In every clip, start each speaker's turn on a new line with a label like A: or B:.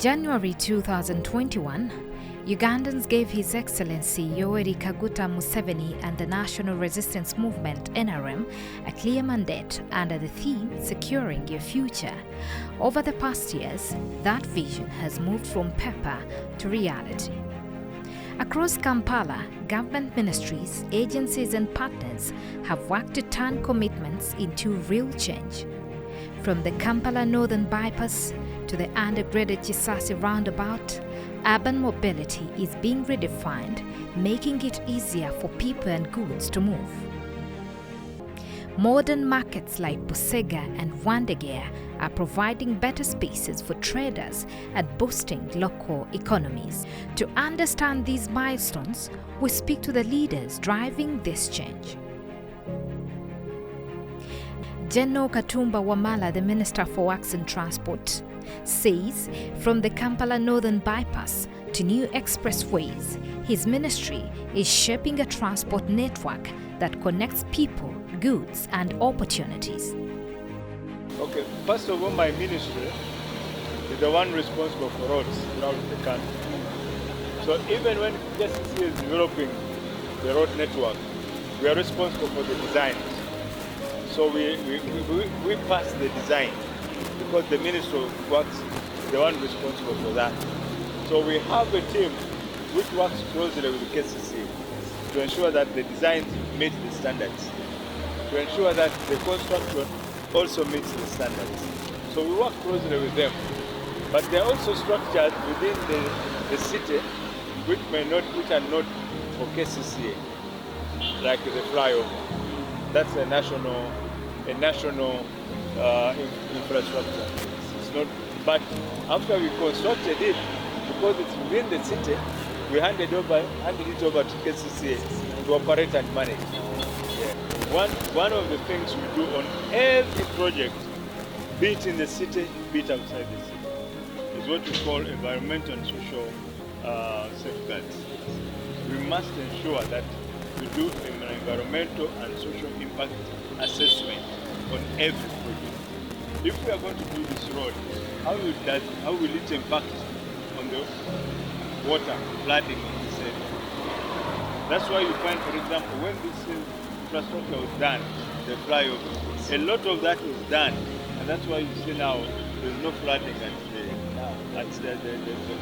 A: January 2021, Ugandans gave His Excellency Yoweri Kaguta Museveni and the National Resistance Movement NRM a clear mandate under the theme Securing Your Future. Over the past years, that vision has moved from paper to reality. Across Kampala, government ministries, agencies and partners have worked to turn commitments into real change. From the Kampala Northern Bypass to the undergraded Chisasi roundabout, urban mobility is being redefined, making it easier for people and goods to move. Modern markets like Busega and Wandegea are providing better spaces for traders and boosting local economies. To understand these milestones, we speak to the leaders driving this change. General Katumba Wamala, the Minister for Works and Transport, says from the Kampala Northern Bypass to new expressways, his ministry is shaping a transport network that connects people, goods and opportunities.
B: Okay, first of all, my ministry is the one responsible for roads throughout the country. So even when KCC is developing the road network, we are responsible for the design. So we pass the design because the Ministry of Works is the one responsible for that. So we have a team which works closely with the KCC to ensure that the designs meet the standards, to ensure that the construction also meets the standards. So we work closely with them. But there are also structures within the city which are not for KCC, like the flyover. That's a national infrastructure. It's not, but after we constructed it, because it's within the city, we handed it over to KCC to operate and manage. Yeah. One of the things we do on every project, be it in the city, be it outside the city, is what we call environmental and social safeguards. We must ensure that we do an environmental and social impact assessment on every project. If we are going to do this road, how will it impact on the water flooding in this area? That's why you find, for example, when this infrastructure was done, the flyover, a lot of that was done, and that's why you see now there's no flooding at the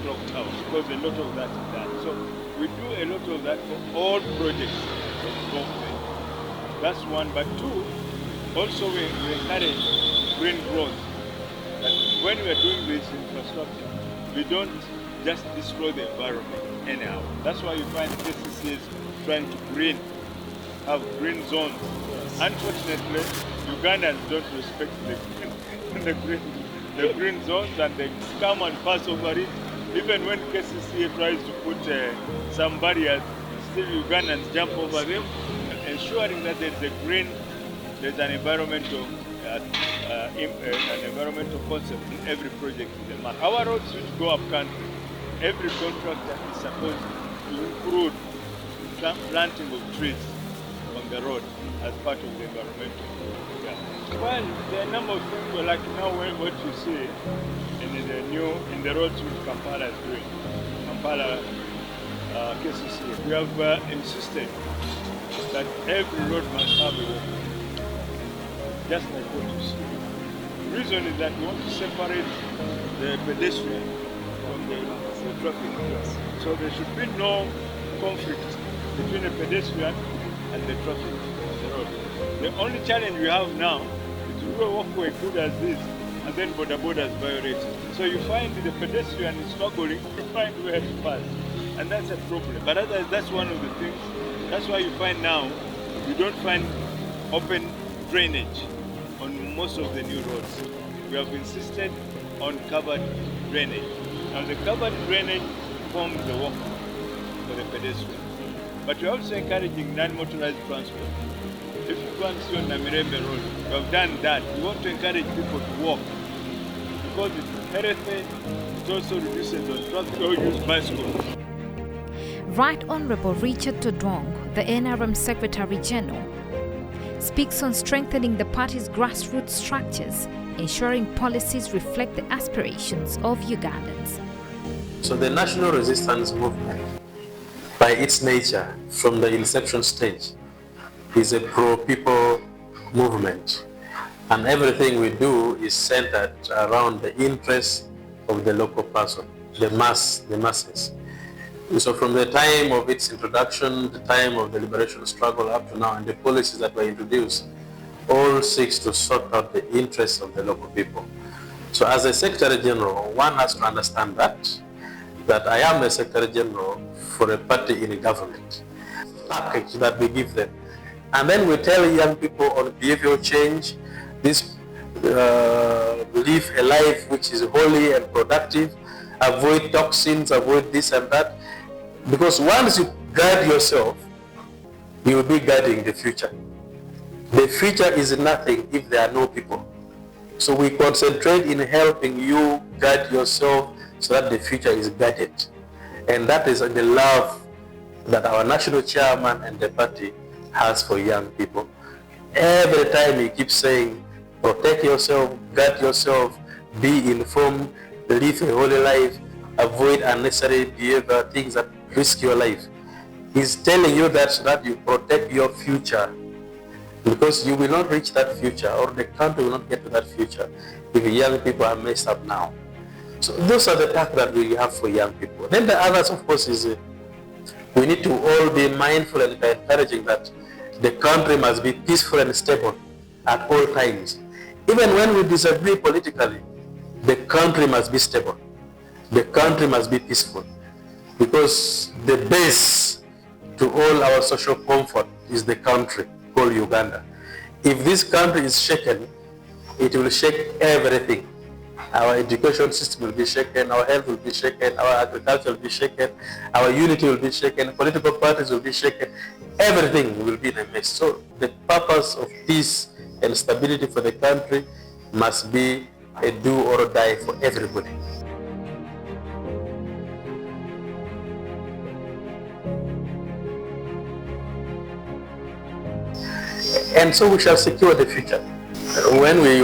B: clock tower, because a lot of that is done. So we do a lot of that for all projects of government. That's one. But two, also we encourage green growth. That when we are doing this infrastructure, we don't just destroy the environment anyhow. That's why you find KCC is trying to have green zones. Unfortunately, Ugandans don't respect the green zones, and they come and pass over it. Even when KCC tries to put some barriers, still Ugandans jump over them, ensuring that there's an environmental concept in every project in the market. Our roads which go up country, every contractor is supposed to include planting of trees on the road as part of the environmental. Yeah. Well, there are a number of things like now what you see in the roads which Kampala is doing, Kampala KCC. We have insisted that every road must have a walkway, just like what you see. The reason is that we want to separate the pedestrian from the traffic. So there should be no conflict between the pedestrian and the traffic on the road. The only challenge we have now is to do a walkway good as this, and then border is violated. So you find the pedestrian is struggling to find where to pass, and that's a problem. But that's one of the things. That's why you find now you don't find open drainage on most of the new roads. We have insisted on covered drainage. Now the covered drainage forms the walkway for the pedestrian. But we're also encouraging non-motorized transport. If you go and see on Namirembe Road, we have done that. We want to encourage people to walk because it's healthy, it also reduces on traffic or use bicycles.
A: Right Honourable Richard Todwong, the NRM Secretary General, speaks on strengthening the party's grassroots structures, ensuring policies reflect the aspirations of Ugandans.
C: So the national resistance movement, by its nature, from the inception stage, is a pro-people movement. And everything we do is centered around the interests of the local person, the masses. So from the time of its introduction, the time of the liberation struggle up to now, and the policies that were introduced, all seeks to sort out the interests of the local people. So as a Secretary General, one has to understand that I am a Secretary General for a party in government, package that we give them. And then we tell young people on behavioral change, live a life which is holy and productive, avoid toxins, avoid this and that. Because once you guard yourself, you will be guarding the future. The future is nothing if there are no people. So we concentrate in helping you guard yourself so that the future is guarded. And that is the love that our national chairman and the party has for young people. Every time he keeps saying, protect yourself, guard yourself, be informed, live a holy life, avoid unnecessary behavior, things that risk your life. He's telling you that so that you protect your future, because you will not reach that future, or the country will not get to that future if young people are messed up now. So those are the tasks that we have for young people. Then the others, of course, is we need to all be mindful and encouraging that the country must be peaceful and stable at all times. Even when we disagree politically, the country must be stable. The country must be peaceful, because the base to all our social comfort is the country called Uganda. If this country is shaken, it will shake everything. Our education system will be shaken, our health will be shaken, our agriculture will be shaken, our unity will be shaken, political parties will be shaken, everything will be in a mess. So the purpose of peace and stability for the country must be a do or die for everybody. And so we shall secure the future. When we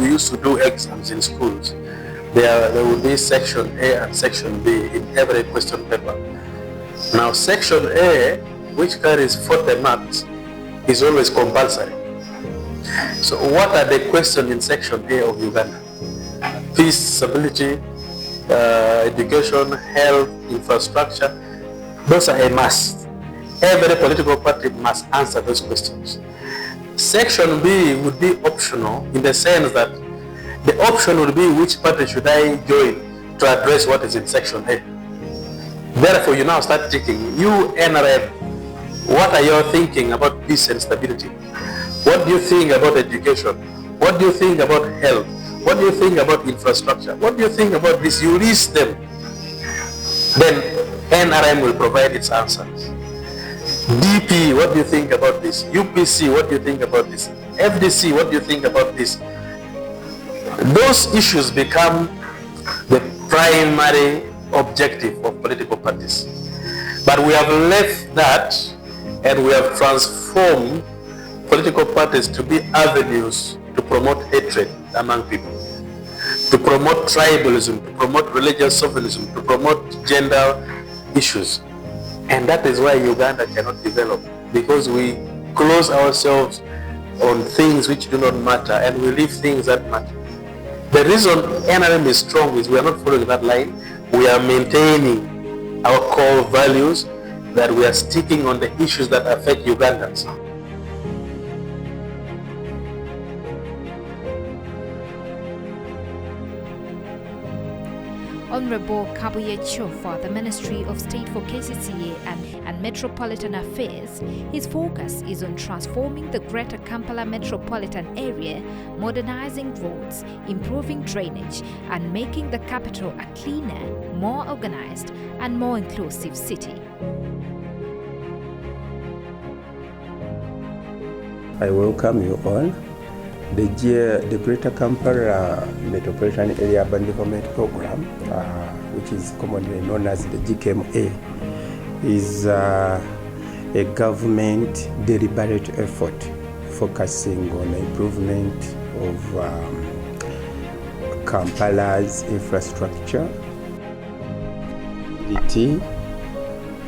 C: used to do exams in schools, there would be section A and section B in every question paper. Now section A, which carries 40 marks, is always compulsory. So what are the questions in section A of Uganda? Peace, stability, education, health, infrastructure, those are a must. Every political party must answer those questions. Section B would be optional in the sense that the option would be which party should I join to address what is in section A. Therefore, you now start thinking, you NRM, what are you thinking about peace and stability? What do you think about education? What do you think about health? What do you think about infrastructure? What do you think about this? You list them. Then NRM will provide its answers. DP, what do you think about this? UPC, what do you think about this? FDC, what do you think about this? Those issues become the primary objective of political parties. But we have left that and we have transformed political parties to be avenues to promote hatred among people, to promote tribalism, to promote religious chauvinism, to promote gender issues. And that is why Uganda cannot develop, because we close ourselves on things which do not matter and we leave things that matter. The reason NRM is strong is we are not following that line. We are maintaining our core values, that we are sticking on the issues that affect Ugandans.
A: Honorable Kabuye for the Ministry of State for KCCA and Metropolitan Affairs, his focus is on transforming the Greater Kampala metropolitan area, modernizing roads, improving drainage, and making the capital a cleaner, more organized, and more inclusive city.
D: I welcome you all. The Greater Kampala Metropolitan Area Urban Development Program, which is commonly known as the GKMA, is a government deliberate effort focusing on the improvement of Kampala's infrastructure. mobility,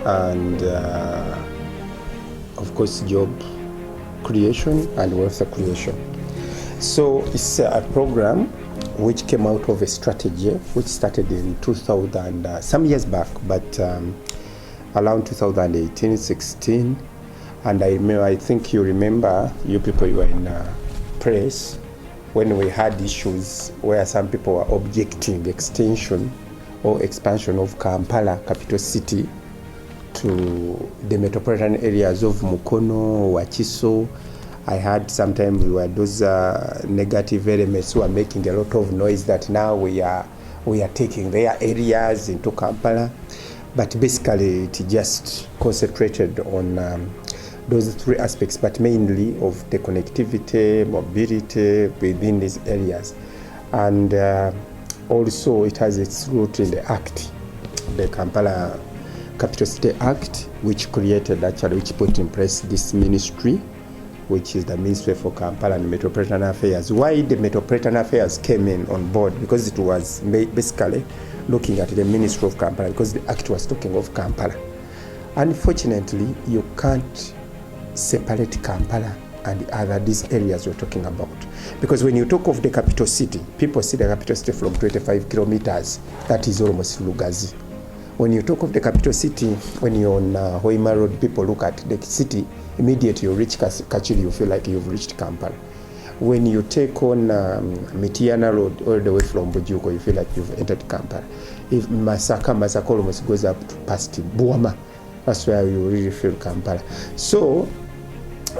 D: and of course job creation and wealth creation. So it's a program which came out of a strategy which started in 2000, some years back, but around 2018-16. And I think you remember, you people, you were in press when we had issues where some people were objecting extension or expansion of Kampala, capital city, to the metropolitan areas of Mukono, Wakiso. I had sometimes those negative elements who are making a lot of noise that now we are taking their areas into Kampala. But basically it just concentrated on those three aspects, but mainly of the connectivity, mobility within these areas. And also it has its root in the Act, the Kampala Capital City Act, which put in place this ministry, which is the Ministry for Kampala and Metropolitan Affairs. Why the Metropolitan Affairs came in on board? Because it was basically looking at the Ministry of Kampala, because the Act was talking of Kampala. Unfortunately, you can't separate Kampala and these areas we're talking about. Because when you talk of the capital city, people see the capital city from 25 kilometers. That is almost Lugazi. When you talk of the capital city, when you're on Hoima Road, people look at the city, immediately you reach Kachiri, you feel like you've reached Kampala. When you take on Mitiana Road all the way from Bujuko, you feel like you've entered Kampala. If Masaka almost goes up to past Buama, that's where you really feel Kampala. So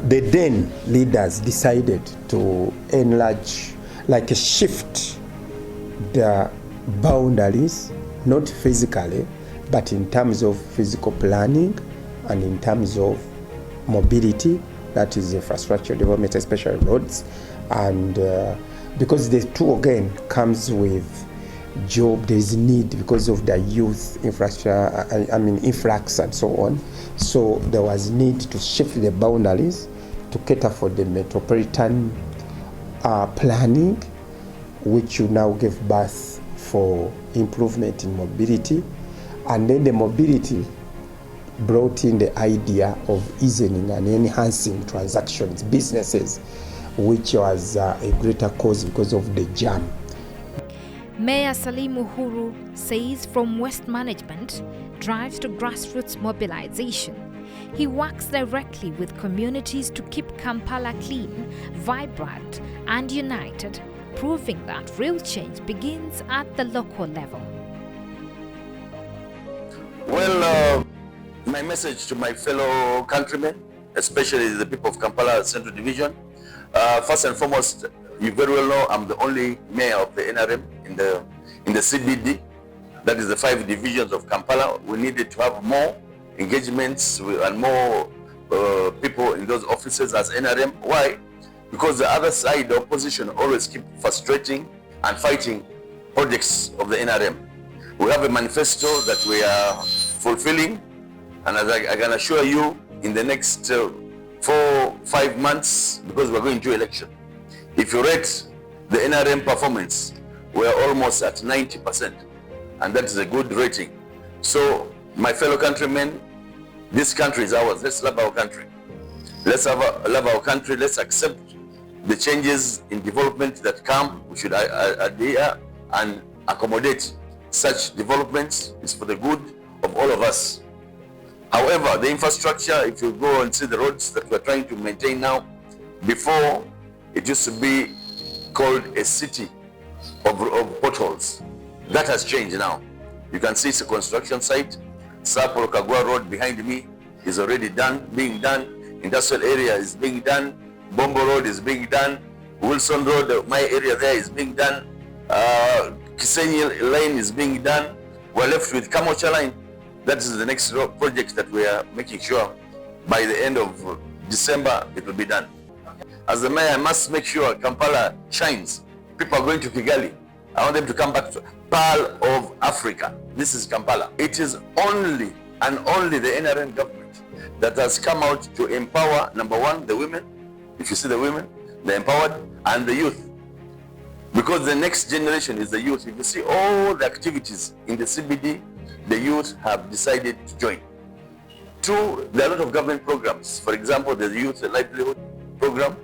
D: the then leaders decided to enlarge, like shift the boundaries, not physically, but in terms of physical planning and in terms of mobility, that is infrastructure development, especially roads. And because the two again comes with job, there is need because of the youth infrastructure, influx and so on. So there was need to shift the boundaries to cater for the metropolitan planning, which you now give birth for improvement in mobility. And then the mobility brought in the idea of easing and enhancing transactions, businesses, which was a greater cause because of the jam.
A: Mayor Salim Uhuru says from West Management drives to grassroots mobilization. He works directly with communities to keep Kampala clean, vibrant and united, proving that real change begins at the local level.
C: Well, my message to my fellow countrymen, especially the people of Kampala Central Division, first and foremost, you very well know I'm the only mayor of the NRM in the CBD. That is the 5 divisions of Kampala. We needed to have more engagements and more people in those offices as NRM. Why? Because the other side, the opposition, always keep frustrating and fighting projects of the NRM. We have a manifesto that we are fulfilling, and as I can assure you, in the next 4-5 months, because we're going to election, if you rate the NRM performance, we're almost at 90%, and that is a good rating. So, my fellow countrymen, this country is ours. Let's love our country. Let's love our country. Let's accept the changes in development that come. We should adhere and accommodate such developments. It's for the good of all of us. However, the infrastructure, if you go and see the roads that we're trying to maintain now, before it used to be called a city of potholes. That has changed now. You can see it's a construction site. Sapo Kagwa Road behind me is already being done. Industrial area is being done. Bombo Road is being done. Wilson Road, my area there, is being done. Kisenyi Lane is being done. We're left with Kamocha Line. That is the next project that we are making sure by the end of December it will be done. As the mayor, I must make sure Kampala shines. People are going to Kigali. I want them to come back to Pearl of Africa. This is Kampala. It is only and only the NRM government that has come out to empower, number one, the women. If you see the women, the empowered, and the youth. Because the next generation is the youth. If you see all the activities in the CBD, the youth have decided to join. Two, there are a lot of government programs. For example, the Youth Livelihood Program.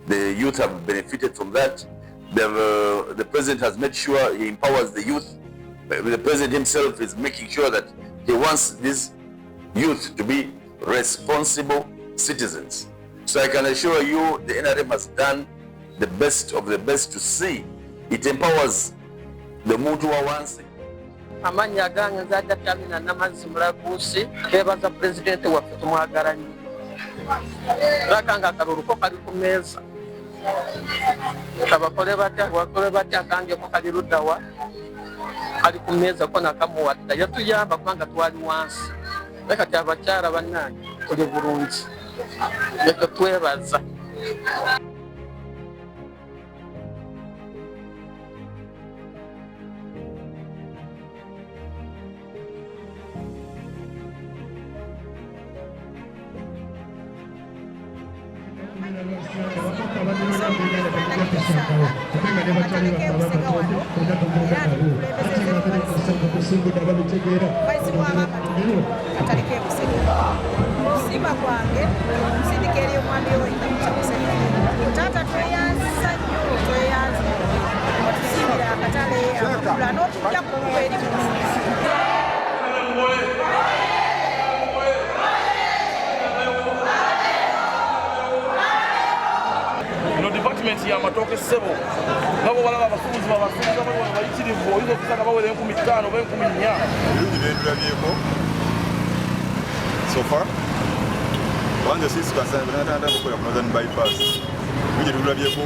C: The youth have benefited from that. The president has made sure he empowers the youth. The president himself is making sure that he wants these youth to be responsible citizens. So I can assure you the NRM has done the best of the best to see it empowers the muntu wa wansi.
E: Amanya gange nzajja Tamina Namazzi Mulaguusi kebaza pulezidenti waffe tumwagala nnyo. Rakanga akalulu ko kali ku meeza. Kabakole batya akange ko kali ludda wa kali ku meeza ko nakamuwadda yatuyamba kubanga twali wansi. Leka kati abakyala bannange tuli bulungi. Leka twebaza.
F: Simba kwange sindikeri omwami oyinza kusakuseka tata tweyanza nnyo tweyanza otusimbira akatale amakula n'otujja kukuba eri
G: department ya matoke sebo nabo balaba abafuzi babafuza bayitirivu oyinza okusanga bawere 15 oba 14
H: ebindulabyeko so far wanze sisi kasanga natanda kukola ku northern bypass ebindulabyeko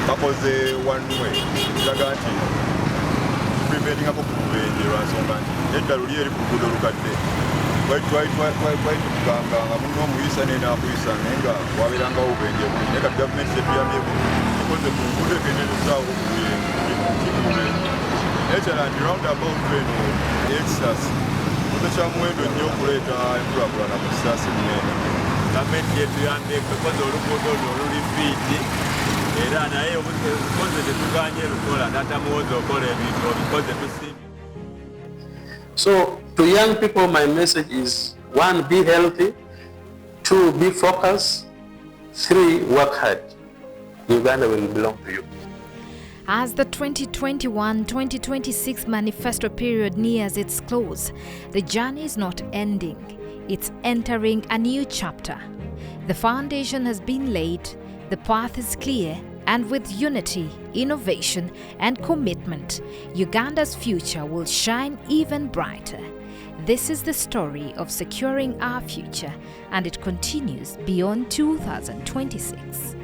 H: bakoze one way kiraga nti preventing ako kubenje lwansonga nti eddalo lyeri ku luguudo olukadde kuganga nga muno omuyisa nenakuyisa naye nga wabeerangawo obubenje bungi naye kati gavumenti tetuyambyeko ikoze ku luguudo ekendeezaawo ekyala nti roundabout eno exas kizo kya muwendo nnyo okuleeta enkulaakulana mu kisaasi munene
B: gavumenti yetuyambyeko ekoze oluguudo olwo oluli fiiti era naye obukoze tetuganye lukola tatamuwoza okola ebintu obikoze tusimbi.
C: So to young people, my message is 1, be healthy, 2, be focused, 3, work hard. Uganda will belong to you.
A: As the 2021-2026 manifesto period nears its close, the journey is not ending. It's entering a new chapter. The foundation has been laid, the path is clear, and with unity, innovation, and commitment, Uganda's future will shine even brighter. This is the story of securing our future, and it continues beyond 2026.